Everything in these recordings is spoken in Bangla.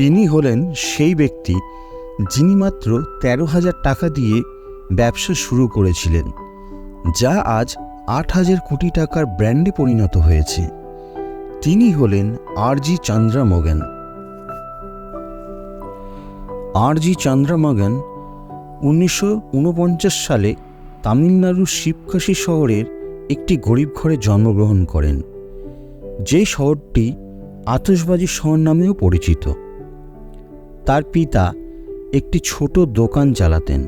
ইনি হলেন সেই ব্যক্তি যিনি মাত্র 13,000 টাকা দিয়ে ব্যবসা শুরু করেছিলেন, যা আজ 8,000 কোটি টাকার ব্র্যান্ডে পরিণত হয়েছে। তিনি হলেন আর.জি. চন্দ্রমোহন। আর.জি. চন্দ্রমোহন 1949 সালে তামিলনাড়ুর শিবকাশী শহরের একটি গরিব ঘরে জন্মগ্রহণ করেন, যে শহরটি আতশবাজি শহর নামেও পরিচিত। তার পিতা একটি ছোট দোকান চালাতেন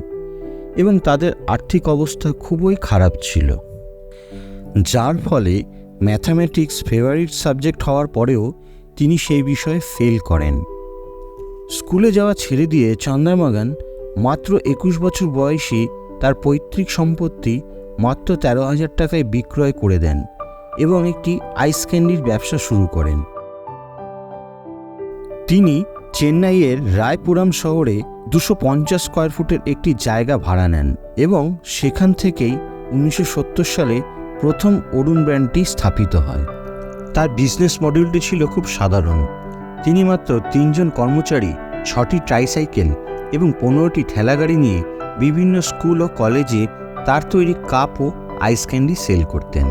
এবং তাদের আর্থিক অবস্থা খুবই খারাপ ছিল, যার ফলে ম্যাথামেটিক্স ফেভারিট সাবজেক্ট হওয়ার পরেও তিনি সেই বিষয়ে ফেল করেন। স্কুলে যাওয়া ছেড়ে দিয়ে চন্দ্রমোহন মাত্র 21 বছর বয়সে তার পৈতৃক সম্পত্তি মাত্র 13,000 টাকায় বিক্রয় করে দেন এবং একটি আইস ক্যান্ডির ব্যবসা শুরু করেন। তিনি চেন্নাইয়ের রায়পুরম শহরে 250 স্কোয়ার ফুটের একটি জায়গা ভাড়া নেন এবং সেখান থেকেই 1970 সালে প্রথম অরুণ ব্র্যান্ডটি স্থাপিত হয়। তার বিজনেস মডেলটি ছিল খুব সাধারণ। তিনি মাত্র 3 জন কর্মচারী, 6টি ট্রাইসাইকেল এবং 15টি ঠেলাগাড়ি নিয়ে বিভিন্ন স্কুল ও কলেজে তার তৈরি কাপ ও আইস ক্যান্ডি সেল করতেন,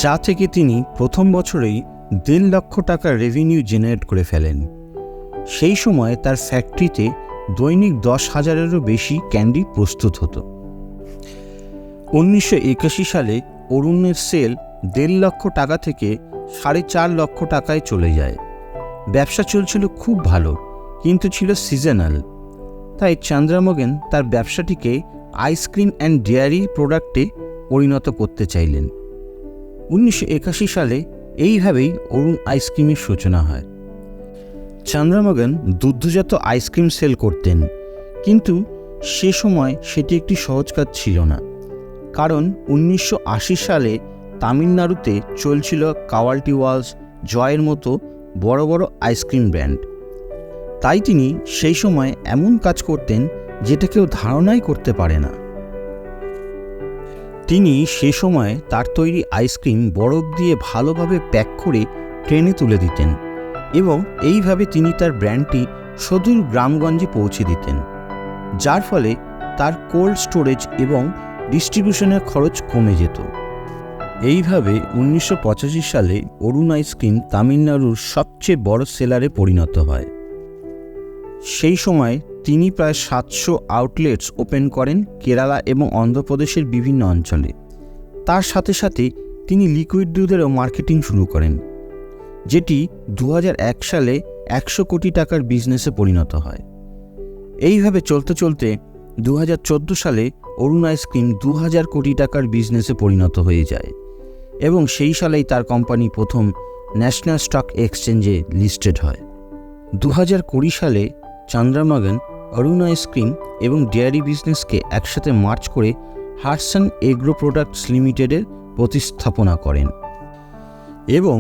যা থেকে তিনি প্রথম বছরেই 1.5 লক্ষ টাকার রেভিনিউ জেনারেট করে ফেলেন। সেই সময় তার ফ্যাক্টরিতে দৈনিক 10,000-এরও বেশি ক্যান্ডি প্রস্তুত হতো। 1981 সালে অরুণের সেল 1.5 লক্ষ টাকা থেকে 4.5 লক্ষ টাকায় চলে যায়। ব্যবসা চলছিল খুব ভালো, কিন্তু ছিল সিজনাল। তাই চন্দ্রমোহন তার ব্যবসাটিকে আইসক্রিম অ্যান্ড ডেয়ারি প্রোডাক্টে পরিণত করতে চাইলেন। 1981 সালে এইভাবেই অরুণ আইসক্রিমের সূচনা হয়। চন্দ্রমোহন দুগ্ধজাত আইসক্রিম সেল করতেন, কিন্তু সে সময় সেটি একটি সহজ কাজ ছিল না, কারণ 1980 সালে তামিলনাড়ুতে চলছিল কাওয়ালটি ওয়ালস, জয়ের মতো বড় বড় আইসক্রিম ব্র্যান্ড। তাই তিনি সেই সময় এমন কাজ করতেন যেটা কেউ ধারণাই করতে পারে না। তিনি সে সময় তার তৈরি আইসক্রিম বরফ দিয়ে ভালোভাবে প্যাক করে ট্রেনে তুলে দিতেন এবং এইভাবে তিনি তার ব্র্যান্ডটি সুদূর গ্রামগঞ্জে পৌঁছে দিতেন, যার ফলে তার কোল্ড স্টোরেজ এবং ডিস্ট্রিবিউশনের খরচ কমে যেত। এইভাবে 1985 সালে অরুণ আইসক্রিম তামিলনাড়ুর সবচেয়ে বড় সেলারে পরিণত হয়। সেই সময় তিনি প্রায় 700 আউটলেটস ওপেন করেন কেরালা এবং অন্ধ্রপ্রদেশের বিভিন্ন অঞ্চলে। তার সাথে সাথে তিনি লিকুইড দুধেরও মার্কেটিং শুরু করেন, যেটি 2001 সালে 100 কোটি টাকার বিজনেসে পরিণত হয়। এইভাবে চলতে চলতে 2014 সালে অরুণ আইসক্রিম 2000 কোটি টাকার বিজনেসে পরিণত হয়ে যায় এবং সেই সালেই তার কোম্পানি প্রথম ন্যাশনাল স্টক এক্সচেঞ্জে লিস্টেড হয়। 2020 সালে চন্দ্রমোহন অরুণ আইসক্রিম এবং ডেয়ারি বিজনেসকে একসাথে মার্চ করে হাটসন এগ্রো প্রোডাক্টস লিমিটেডের প্রতিস্থাপনা করেন এবং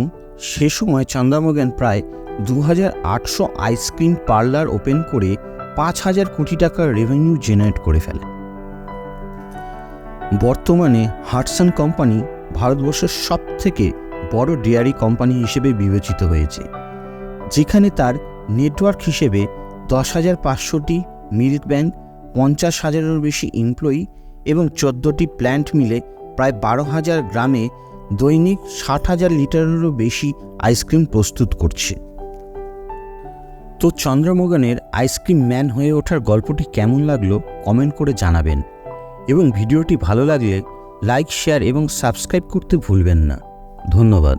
সে সময় চন্দ্রমোহন প্রায় 2800 আইসক্রিম পার্লার ওপেন করে 5,000 কোটি টাকার রেভিনিউ জেনারেট করে ফেলে। বর্তমানে হাটসন কোম্পানি ভারতবর্ষের সবথেকে বড় ডেয়ারি কোম্পানি হিসেবে বিবেচিত হয়েছে, যেখানে তার নেটওয়ার্ক হিসেবে 10,500টি মিল্ক ব্যাংক, 50,000-এরও বেশি এমপ্লয়ি এবং 14টি প্ল্যান্ট মিলে প্রায় 12,000 গ্রামে দৈনিক 60,000 লিটারেরও বেশি আইসক্রিম প্রস্তুত করছে। তো চন্দ্রমোহনের আইসক্রিম ম্যান হয়ে ওঠার গল্পটি কেমন লাগলো কমেন্ট করে জানাবেন এবং ভিডিওটি ভালো লাগলে লাইক, শেয়ার এবং সাবস্ক্রাইব করতে ভুলবেন না। ধন্যবাদ।